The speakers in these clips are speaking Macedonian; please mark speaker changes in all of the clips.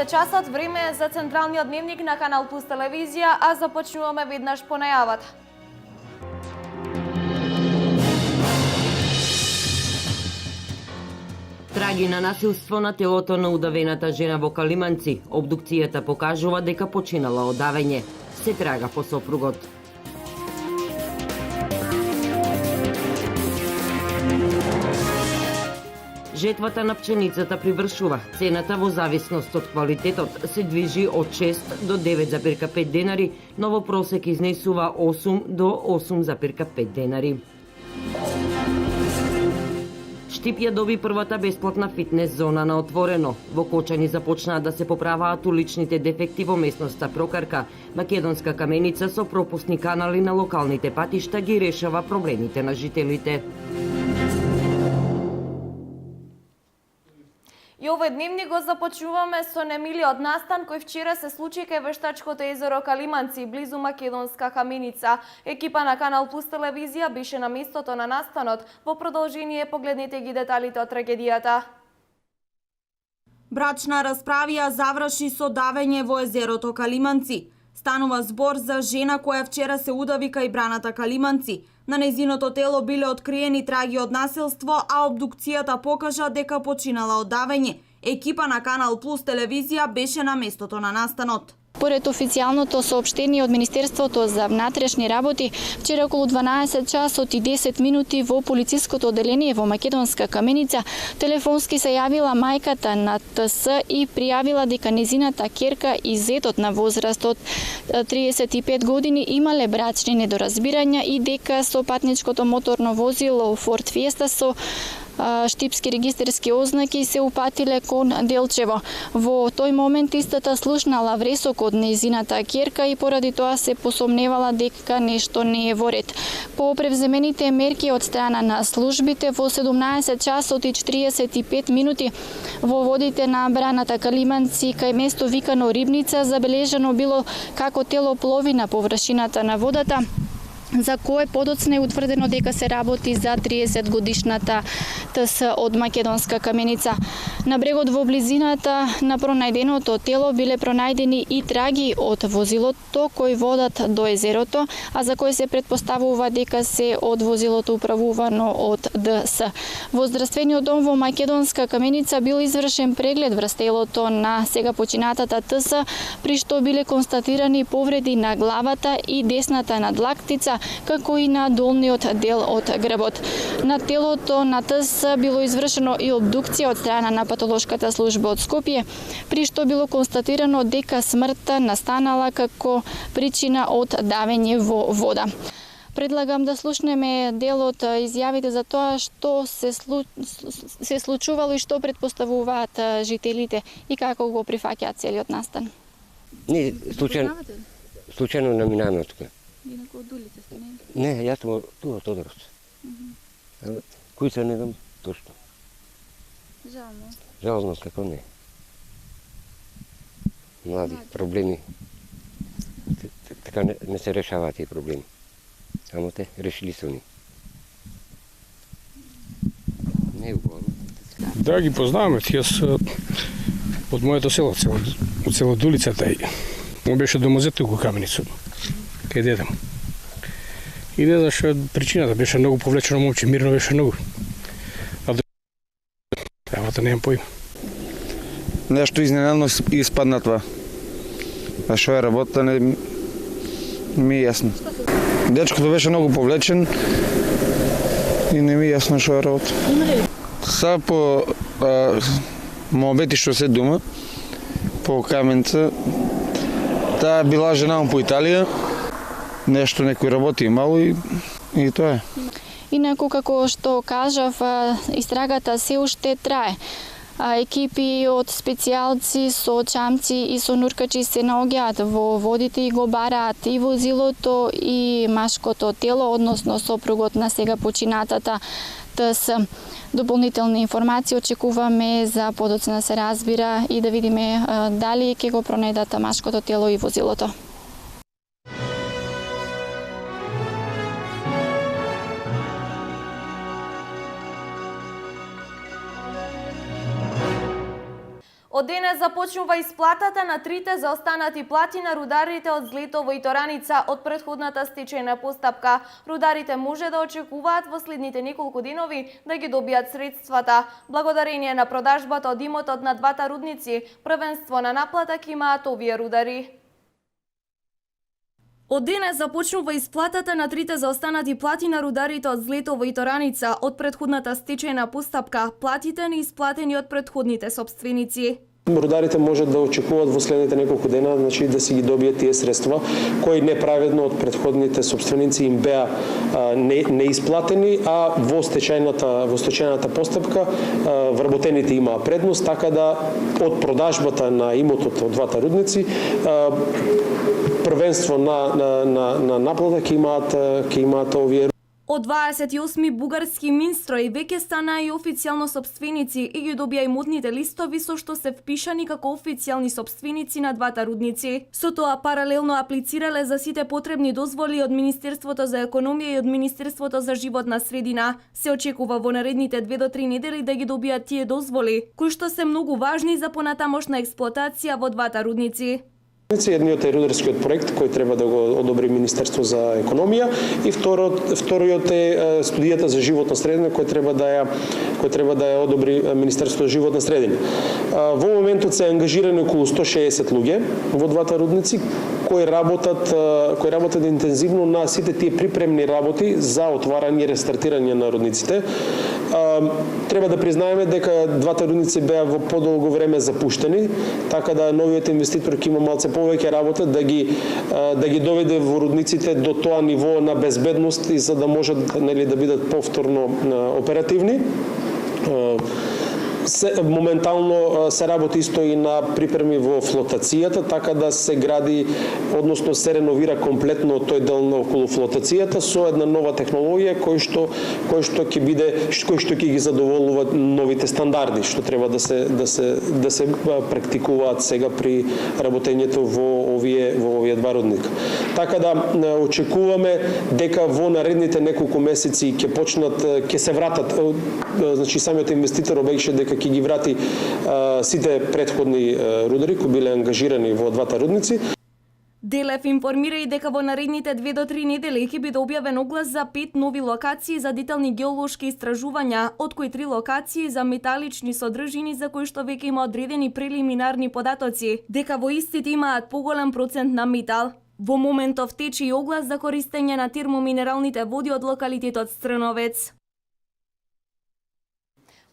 Speaker 1: Часот време е за централниот дневник на Канал Плюс телевизија, а започнуваме веднаш по најавата.
Speaker 2: Траги на насилство на телото на удавената жена во Калиманци. Обдукцијата покажува дека починала од давење. Се трага по сопругот. Жетвата на пченицата привршува. Цената во зависност од квалитетот се движи од 6 до 9,5 денари, но во просек изнесува 8 до 8,5 денари. Штип ја доби првата бесплатна фитнес зона на отворено. Во Кочани започнаа да се поправаат уличните дефекти во местноста Прокарка. Македонска каменица со пропусни канали на локалните патишта ги решава проблемите на жителите.
Speaker 1: И овој дневник го започнуваме со немилиот настан кој вчера се случи кај вештачкото езеро Калиманци, близу Македонска каменица. Екипа на Канал Плюс телевизија беше на местото на настанот. Во продолжение погледнете ги деталите од трагедијата.
Speaker 3: Брачна расправија заврши со давење во езерото Калиманци. Станува збор за жена која вчера се удави кај браната Калиманци. На нејзиното тело биле откриени траги од насилство, а обдукцијата покажа дека починала од давење. Екипа на Канал Плюс телевизија беше на местото на настанот.
Speaker 4: Според официјалното соопштение од Министерството за внатрешни работи, вчера околу 12 часот и 10 минути во полициското оделение во Македонска каменица телефонски се јавила мајката на ТС и пријавила дека незината ќерка и зетот на возраст од 35 години имале брачни недоразбирања и дека со патничкото моторно возило Ford Fiesta со штипски регистерски ознаки се упатиле кон Делчево. Во тој момент истата слушнала вресок од нејзината ќерка и поради тоа се посомневала дека нешто не е во ред. По превземените мерки од страна на службите во 17 часот и 45 минути во водите на браната Калиманци кај место викано Рибница забележано било како тело плови на површината на водата, за кое подоцна е утврдено дека се работи за 30 годишната ТС од Македонска каменица. На брегот во близината на пронајденото тело биле пронајдени и траги од возилото кои водат до езерото, а за кои се претпоставува дека се од возилото управувано од ДС. Во здравствениот дом во Македонска каменица бил извршен преглед врз телото на сега починатата ТС, при што биле констатирани повреди на главата и десната надлактица, како и на долниот дел од грбот. На телото на ТС било извршено и обдукција од страна на патолошката служба од Скопје, при што било констатирано дека смртта настанала како причина од давење во вода. Предлагам да слушнеме дел од изјавите за тоа што се случувало и што предпоставуваат жителите и како го прифаќаат целиот настан.
Speaker 5: Не, случајно наминаваме од тука.
Speaker 4: Ви некој од улица сте, не?
Speaker 5: Не, јас сум тука од Тодорец. Кој се не знам точно.
Speaker 4: Жално.
Speaker 5: Жално, како не. Млади, проблеми. Така не се решаваат тие проблеми. Само те решили се они. Не е убаво.
Speaker 6: Да, ги познаваме. Јас од моето село, од село Дулицата и му беше домозет туку Каменица. Кај дедам. И не знаш причината, беше многу повлечено момче, мирно беше многу. Ама немам поим.
Speaker 7: Нешто изненадно испадна това. А што е работа не ми е јасно. Дечкото беше многу повлечен и не ми е јасно што е работа. Са по мобети што се дума, по Каменица, таа била жена по Италија, нешто некој работи имало и тоа е.
Speaker 4: Инаку, како што кажав, истрагата се уште трае. Екипи од специјалци со чамци и со нуркачи се наоѓаат во водите и го бараат и возилото и машкото тело, односно сопругот на сега починатата ТС. Дополнителни информации очекуваме за подоцна се разбира и да видиме дали ќе го пронедат машкото тело и возилото.
Speaker 1: Од денес започнува исплатата на трите заостанати плати на рударите од Злетово и Тораница од претходната стечајна постапка. Рударите може да очекуваат во следните неколку денови да ги добијат средствата. Благодарение на продажбата од имотот на двата рудници, првенство на наплата ќе имаат овие рудари. Од денес започнува исплатата на трите заостанати плати на рударите од Злетово и Тораница од претходната стечајна постапка, платите неисплатени од претходните собственици.
Speaker 8: Рударите можат да очекуваат во следните неколку дена, значи да си ги добијат тие средства кои неправедно од претходните собственици им беа неисплатени, а во стечајната постапка вработените имаа предност, така да од продажбата на имотот од двата рудници првенство на наплата ќе имаат овие.
Speaker 1: Од 28 бугарски Минстрои веќе станаа и официјално собственици и ги добија имотните листови со што се впишани како официјални собственици на двата рудници. Со тоа паралелно аплицирале за сите потребни дозволи од Министерството за економија и од Министерството за животна средина. Се очекува во наредните 2 до 3 недели да ги добијат тие дозволи, кои што се многу важни за понатамошна експлоатација во двата рудници.
Speaker 8: Едниот е рударскиот проект кој треба да го одобри Министерство за економија и вториот е студијата за животна средина кој треба да ја одобри Министерство за животна средина. Во моментот се ангажирани околу 160 луѓе во двата рудници кои работат интензивно на сите тие припремни работи за отварање и рестартирање на рудниците. Треба да признаеме дека двата рудници беа во подолго време запуштени, така да новиот инвеститор ќе има малце повеќе работа да ги доведе во рудниците до тоа ниво на безбедност и за да можат да бидат повторно оперативни. Моментално се работи исто и на припреми во флотацијата, така да се гради, односно се реновира комплетно тој дел околу флотацијата со една нова технологија кој што ќе ги задоволува новите стандарди што треба да се практикуваат сега при работењето во овие два рудника. Така да очекуваме дека во наредните неколку месеци ќе се вратат, значи самиот инвеститор обеќа дека ќе ги врати сите претходни рудари кои биле ангажирани во двата рудници.
Speaker 1: Делев информира и дека во наредните 2 до 3 недели ќе биде објавен оглас за 5 нови локации за детални геолошки истражувања, од кои 3 локации за металични содржини за кои што веќе има одредени прелиминарни податоци, дека во истите имаат поголем процент на метал. Во моментов тече и оглас за користење на термоминералните води од локалитетот Стрновец.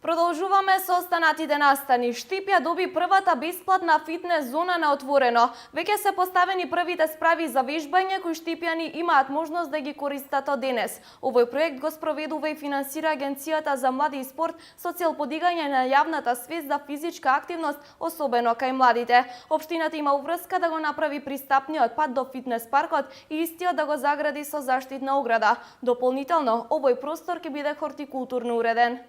Speaker 1: Продолжуваме со останатите настани. Штипја доби првата бесплатна фитнес зона на отворено. Веќе се поставени првите справи за вежбање кои штипјани имаат можност да ги користат од денес. Овој проект го спроведува и финансира Агенцијата за млади и спорт со цел подигање на јавната свест за физичка активност, особено кај младите. Општината има уврска да го направи пристапниот пат до фитнес паркот и истиот да го загради со заштитна ограда. Дополнително, овој простор ќе биде хортикултурно уреден.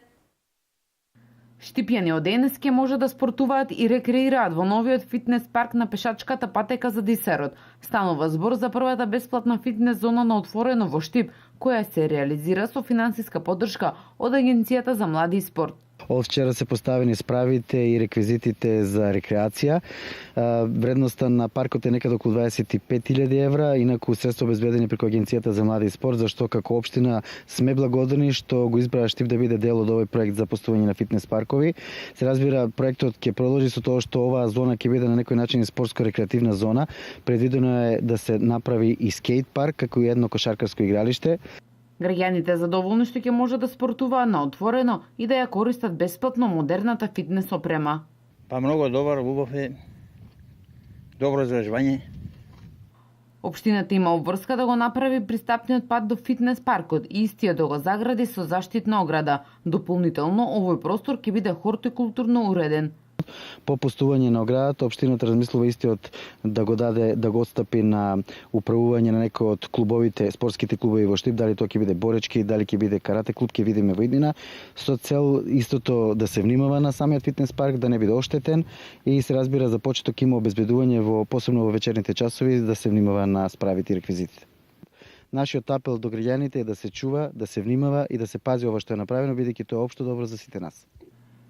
Speaker 9: Штипјани од денес ќе може да спортуваат и рекреираат во новиот фитнес парк на пешачката патека за Дисерот. Станува збор за првата бесплатна фитнес зона на отворено во Штип, која се реализира со финансиска поддршка од Агенцијата за млади и спорт.
Speaker 10: Од вчера се поставени справите и реквизитите за рекреација. Вредноста на паркот е некаде околу 25.000 евра, инаку средства обезбедени преку Агенцијата за млади и спорт, зашто како општина сме благодарни што го избраа Штип да биде дел од овој проект за постојање на фитнес паркови. Се разбира, проектот ќе продолжи со тоа што оваа зона ќе биде на некој начин спортско-рекреативна зона. Предвидено е да се направи и скейт парк, како и едно кошаркарско игралиште.
Speaker 9: Граѓаните задоволни што ќе може да спортуваат на отворено и да ја користат бесплатно модерната фитнес опрема.
Speaker 11: Многу добар, убав е, добро изражување.
Speaker 9: Општината има обврска да го направи пристапниот пат до фитнес паркот и истиот да го загради со заштитна ограда. Дополнително, овој простор ќе биде хортикултурно уреден.
Speaker 10: По пустување на оградата, општината размислува истиот да го отстапи на управување на некој од клубовите, спортските клубови во Штип, дали тоа ќе биде боречки, дали ќе биде карате клуб, ќе видиме во иднина, со цел истото да се внимава на самиот фитнес парк, да не биде оштетен и се разбира за почеток има обезбедување посебно во вечерните часови да се внимава на справите и реквизитите. Нашиот апел до граѓаните е да се чува, да се внимава и да се пази ова што е направено, бидејќи тоа е општо добро за сите нас.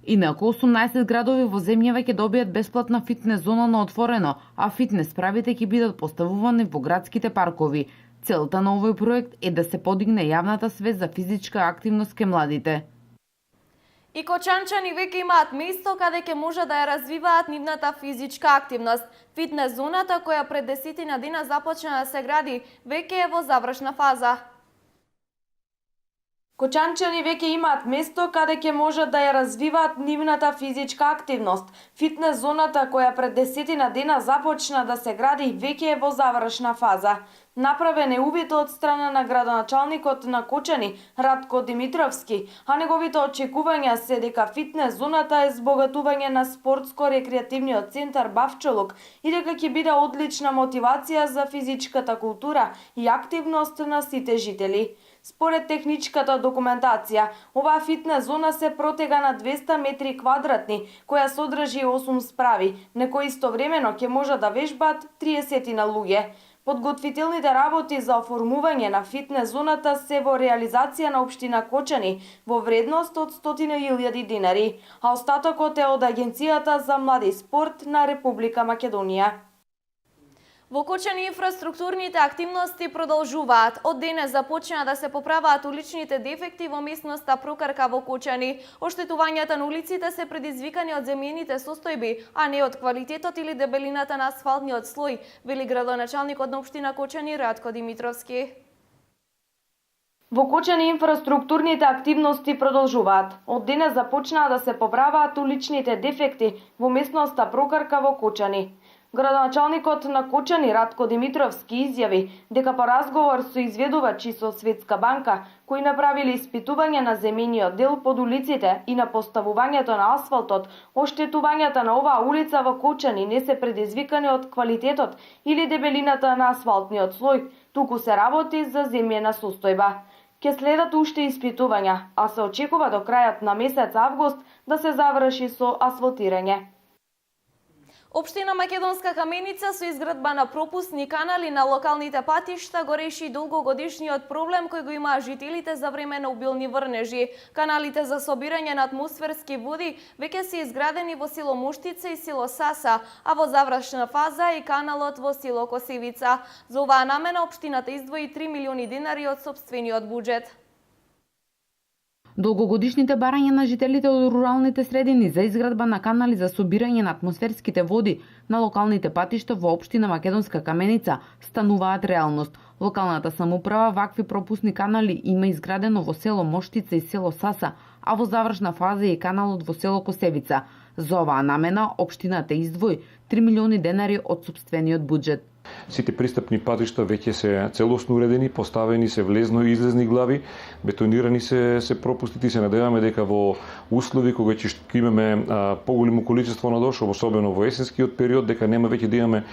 Speaker 9: Инаку 18 градови во земјава ќе добијат бесплатна фитнес зона на отворено, а фитнес справите ќе бидат поставувани во градските паркови. Целта на овој проект е да се подигне јавната свест за физичка активност кај младите.
Speaker 1: И кочанчани веќе имаат место каде ќе може да ја развиваат нивната физичка активност. Фитнес зоната која пред 10 дена започна да се гради, веќе е во завршна фаза.
Speaker 3: Кочанчани веќе имаат место каде ќе можат да ја развиваат нивната физичка активност. Фитнес зоната која пред 10 дена започна да се гради веќе е во завршна фаза. Направен е увид од страна на градоначалникот на Кочани, Радко Димитровски, а неговите очекувања се дека фитнес зоната е збогатување на спортско-рекреативниот центар Бавчолук и дека ќе биде одлична мотивација за физичката култура и активност на сите жители. Според техничката документација, оваа фитнес зона се протега на 200 метри квадратни, која содржи 8 справи, на кои истовремено ќе може да вежбаат 30 на луѓе. Подготвителните работи за оформување на фитнес зоната се во реализација на општина Кочани во вредност од 100.000 динари, а остатокот е од Агенцијата за млади и спорт на Република Македонија.
Speaker 1: Во Кочани инфраструктурните активности продолжуваат. Од денес започна да се поправаат уличните дефекти во местноста Прокарка во Кочани. Оштетувањата на улиците се предизвикани од земјените состојби, а не од квалитетот или дебелината на асфалтниот слој, вели градоначалникот на општина Кочани Радко Димитровски.
Speaker 3: Во Кочани инфраструктурните активности продолжуваат. Од денес започнаа да се поправаат уличните дефекти во местноста Прокарка во Кочани. Градоначалникот на Кочани Радко Димитровски изјави дека по разговор со изведувачи со Светска банка, кои направиле испитување на земениот дел под улиците и на поставувањето на асфалтот, оштетувањата на оваа улица во Кочани не се предизвикани од квалитетот или дебелината на асфалтниот слој, туку се работи за земјена состојба. Ке следат уште испитувања, а се очекува до крајот на месец август да се заврши со асфалтирање.
Speaker 1: Општина Македонска Каменица со изградба на пропусни канали на локалните патишта го реши долгогодишниот проблем кој го имаа жителите за време на обилни врнежи. Каналите за собирање на атмосферски води веќе се изградени во село Моштица и село Саса, а во завршна фаза и каналот во село Косевица. За оваа намена општината издвои 3 милиони динари од сопствениот буџет.
Speaker 9: Долгогодишните барања на жителите од руралните средини за изградба на канали за собирање на атмосферските води на локалните патишта во општина Македонска Каменица стануваат реалност. Локалната самоуправа вакви пропусни канали има изградено во село Моштица и село Саса, а во завршна фаза е каналот во село Косевица. За оваа намена општината издвои 3 милиони денари од сопствениот буџет.
Speaker 12: Сите пристапни патишта веќе се целосно уредени, поставени се влезно и излезни глави, бетонирани се пропустите и се надеваме дека во услови кога ќе имаме поголемо количество на дошол, особено во есенскиот период, дека нема веќе да имаме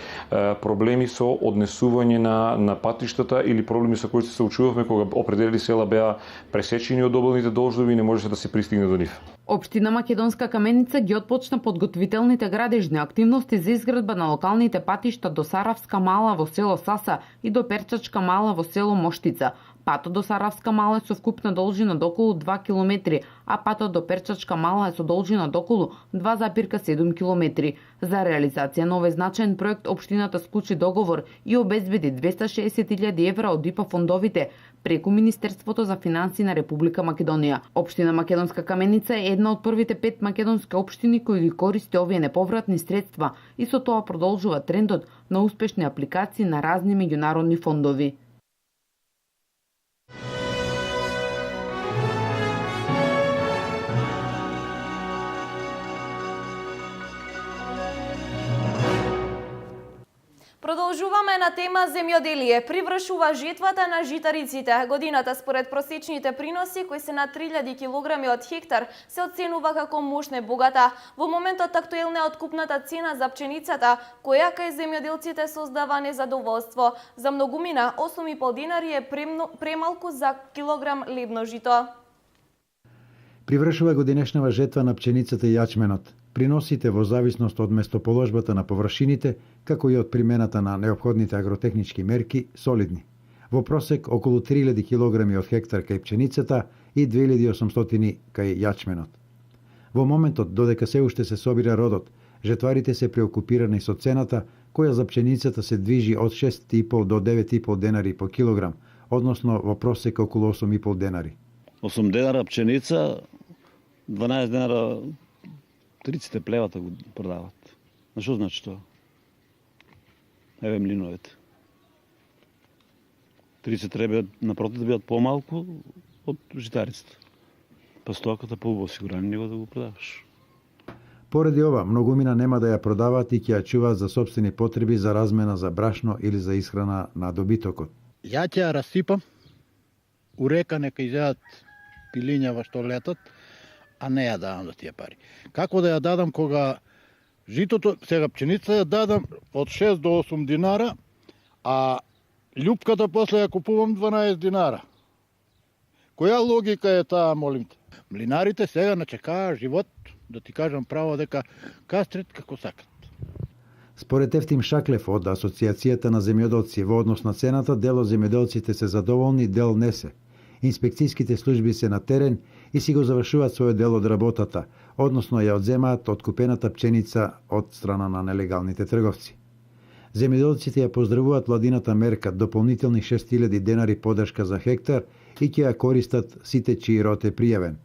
Speaker 12: проблеми со однесување на патиштата или проблеми со кои се соочувавме кога определени села беа пресечени од обилните должнови и не можеше да се пристигне до нив.
Speaker 9: Општина Македонска Каменица ги отпочна подготвителните градежни активности за изградба на локалните патишта до Саравска мала во село Саса и до Перчачка мала во село Моштица. Патот до Саравска мала е со вкупна должина до околу 2 км, а патот до Перчачка мала е со должина до околу 2,7 км. За реализација на овој значаен проект општината склучи договор и обезбеди 260.000 евра од ИПА фондовите преку Министерството за финансии на Република Македонија. Општина Македонска Каменица е една од првите 5 македонски општини кои ги користи овие неповратни средства и со тоа продолжува трендот на успешни апликации на разни меѓународни фондови.
Speaker 1: Продолжуваме на тема земјоделие. Привршува жетвата на житариците. Годината според просечните приноси, кои се на 3000 килограми од хектар, се оценува како мощна богата. Во моментот актуелна е откупната цена за пченицата, која кај земјоделците создава незадоволство. За многумина 8,5 денари е премалку за килограм лебно жито.
Speaker 13: Привршува годинешнава жетва на пченицата и јачменот. Приносите во зависност од местоположбата на површините, како и од примената на неопходните агротехнички мерки, солидни. Во просек околу 3000 килограми од хектар кај пченицата и 2800 кај јачменот. Во моментот, додека се уште се собира родот, жетварите се преокупирани со цената, која за пченицата се движи од 6,5 до 9,5 денари по килограм, односно во просек околу 8,5 денари.
Speaker 11: 8 денара пченица, 12 денара триците плевата го продават. На што значи тоа? Еве млиновете. Триците треба напротив да бидат помалку од житарицата. Па стоката по осигурани него да го продаваш.
Speaker 13: Поради ова, многумина нема да ја продаваат и ќе ја чуваат за собствени потреби за размена за брашно или за исхрана на добитокот.
Speaker 14: Ја ќе ја расипам, у река нека изедат пилињава што летат, а не ја дадам за тие пари. Како да ја дадам кога житото, сега пченица ја дадам од 6 до 8 динара, а љупката после ја купувам 12 динара. Која логика е таа, молим те? Млинарите сега начекаа живот, да ти кажам право дека кастрит како сакат.
Speaker 13: Според Ефтим Шаклев од Асоциацијата на земјоделци во однос на цената, дел од земјоделците се задоволни, дел не се. Инспекцијските служби се на терен и си го завршуваат својот дел од работата, односно ја одземаат откупената пченица од страна на нелегалните трговци. Земјоделците ја поздравуваат владината мерка дополнителни 6000 денари подршка за хектар и ќе ја користат сите чиј род е пријавен.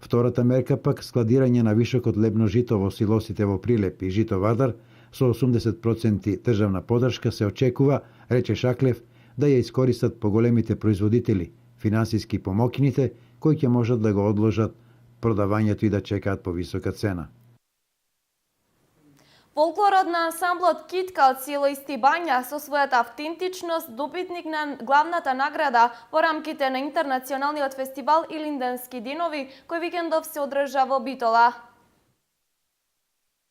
Speaker 13: Втората мерка пак складирање на вишокот лебно жито во силосите во Прилеп и Жито Вардар со 80% државна подршка се очекува, рече Шаклев, да ја искористат поголемите производители, финансиски помокините, кои ќе можат да го одложат продавањето и да чекаат по висока цена.
Speaker 1: Фолклорот на ансамблот Китка од село Исти Бања со својата автентичност добитник на главната награда во рамките на интернационалниот фестивал Илинденски денови, кој викендов се одржа во Битола.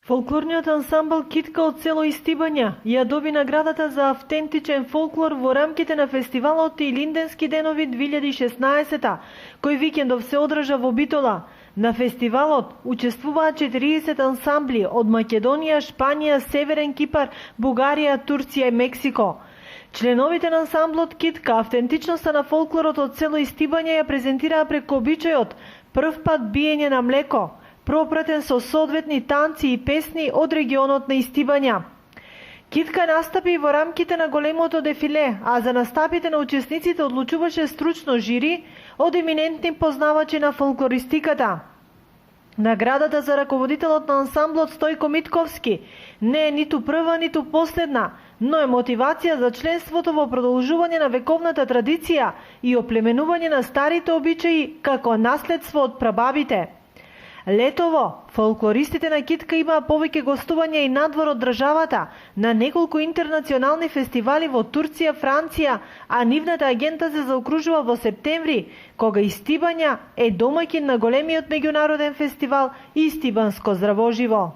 Speaker 15: Фолклорниот ансамбл Китка од село Исти Бања ја доби наградата за автентичен фолклор во рамките на фестивалот Илинденски денови 2016, кој викендов се одржа во Битола. На фестивалот учествуваат 40 ансамбли од Македонија, Шпанија, Северен Кипар, Бугарија, Турција и Мексико. Членовите на ансамблот Китка автентичноста на фолклорот од село Исти Бања ја презентираа преку обичајот прв пат биење на млеко, пропратен со соодветни танци и песни од регионот на Исти Бања. Китка настапи во рамките на големото дефиле, а за настапите на учесниците одлучуваше стручно жири од еминентни познавачи на фолклористиката. Наградата за раководителот на ансамблот Стојко Митковски не е ниту прва, ниту последна, но е мотивација за членството во продолжување на вековната традиција и оплеменување на старите обичаи како наследство од прабабите. Летово, фолклористите на Китка имаа повеќе гостувања и надвор од државата на неколку интернационални фестивали во Турција, Франција, а нивната агента се заокружува во септември, кога Исти Бања е домаќин на големиот меѓународен фестивал Истибанско здравоживо.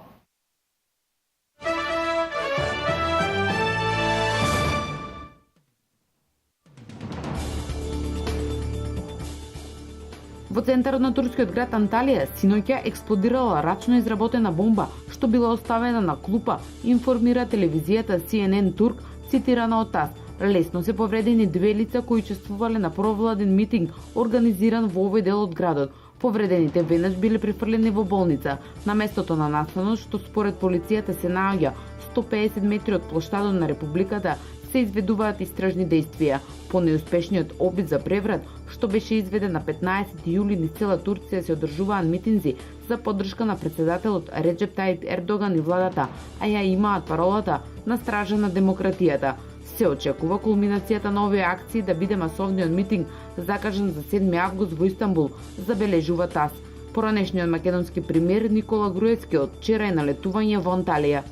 Speaker 9: Во центарот на турскиот град Анталија синоќа експлодирала рачно изработена бомба, што била оставена на клупа, информира телевизијата CNN Турк, цитирана од ТАСС. Лесно се повредени две лица кои учествувале на провладен митинг, организиран во овој дел од градот. Повредените веднаш биле префрлени во болница. На местото на настанот, што според полицијата се наоѓа 150 метри од плоштадот на Републиката, се изведуваат истражни действија. По неуспешниот обид за преврат, што беше изведен на 15 јули низ цела Турција, се одржуваат митинзи за поддршка на председателот Реджеп Таип Ердоган и владата, а ја имаат паролата на стража на демократијата. Се очекува кулминацијата на овие акции да биде масовниот митинг закажан за 7 август во Истанбул, забележува ТАСС. Поранешниот македонски премиер Никола Груевски од вчера е на летување во Анталија.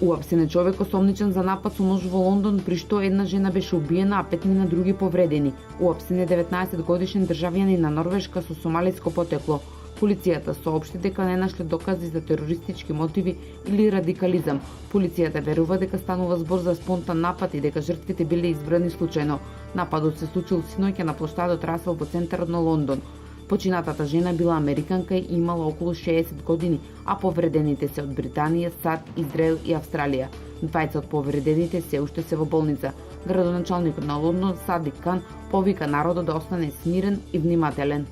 Speaker 9: Уапсен е човек осомничен за напад со нож во Лондон, при што една жена беше убиена, а 5 други повредени. Уапсен е 19-годишен државјанин на Норвешка со сомалиско потекло. Полицијата соопшти дека не нашле докази за терористички мотиви или радикализам. Полицијата верува дека станува збор за спонтан напад и дека жртвите биле избрани случајно. Нападот се случил синоќа на плоштадот Расел во центарот на Лондон. Починатата жена била американка и имала околу 60 години, а повредените се од Британија, САД, Израел и Австралија. Двајца од повредените се уште се во болница. Градоначалникот на Лондон, Садик Кан, повика народот да остане смирен и внимателен.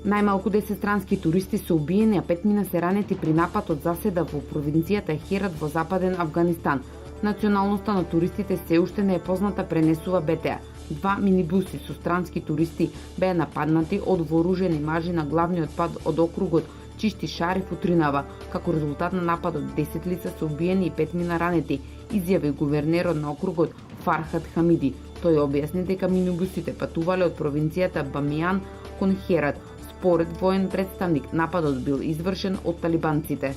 Speaker 9: Најмалку 10 странски туристи се убиени, а 5 се ранети при напад од заседа во провинцијата Херат во западен Авганистан. Националноста на туристите се уште не е позната, пренесува БТА. 2 минибуси со странски туристи беа нападнати од вооружени мажи на главниот пат од округот Чишти Шариф утринава. Како резултат на нападот 10 лица се убиени и 5 ранети, изјави гувернерот на округот Фархад Хамиди. Тој објасни дека минибусите патувале од провинцијата Бамијан кон Херат. Според воен представник, нападот бил извршен од талибанците.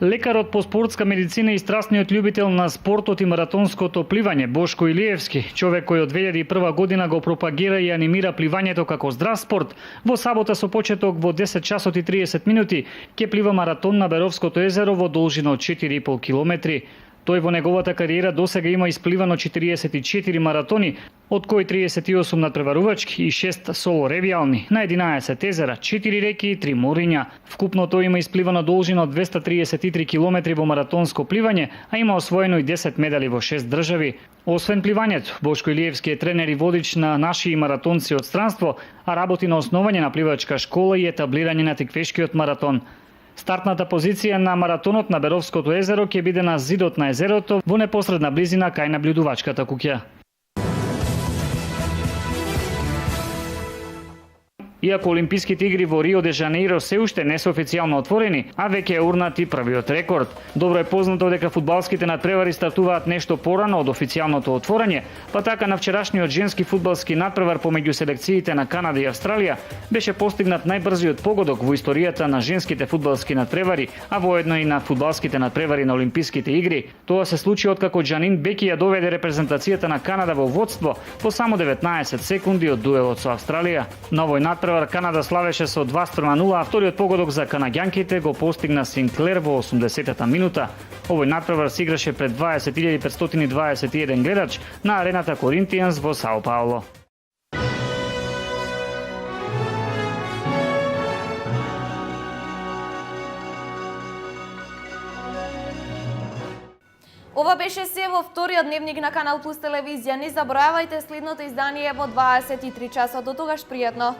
Speaker 16: Лекарот по спортска медицина и страстниот љубител на спортот и маратонското пливање Бошко Илиевски, човек кој од 2001 година го пропагира и анимира пливањето како здрав спорт, во сабота со почеток во 10 часот и 30 минути ќе плива маратон на Беровското езеро во должина од 4,5 километри. Тој во неговата кариера досега има испливано 44 маратони, од кои 38 натпреварувачки и 6 соло ревијални, на 11 езера, 4 реки и 3 мориња. Вкупно тој има испливано должина од 233 километри во маратонско пливање, а има освоено и 10 медали во 6 држави. Освен пливањето, Бошко Илиевски е тренер и водич на наши маратонци од странство, а работи на основање на пливачка школа и етаблирање на тиквешкиот маратон. Стартната позиција на маратонот на Беровското езеро ќе биде на зидот на езерото во непосредна близина кај наблюдувачката куќа. Иако Олимписките игри во Рио де Жанеиро се уште не се официјално отворени, а веќе е урнат и првиот рекорд. Добро е познато дека фудбалските надпревари стартуваат нешто порано од официјалното отворање, па така на вчерашниот женски фудбалски надпревар помеѓу селекциите на Канада и Австралија беше постигнат најбрзиот погодок во историјата на женските фудбалски надпревари, а воедно и на фудбалските надпревари на Олимписките игри. Тоа се случи откако Џанин Беки ја доведе репрезентацијата на Канада во водство по само 19 секунди од дуелот со Австралија. На овој надпревар Канада славеше со 2:0, а вториот погодок за канаѓанките го постигна Синклер во 80-та минута. Овој надпревар се играше пред 20.521 гледач на арената Коринтијанс во Сао Пауло.
Speaker 1: Ова беше се во вториот дневник на Канал Плюс телевизија. Не заборавајте следното издание во 23 часот. До тогаш пријатно.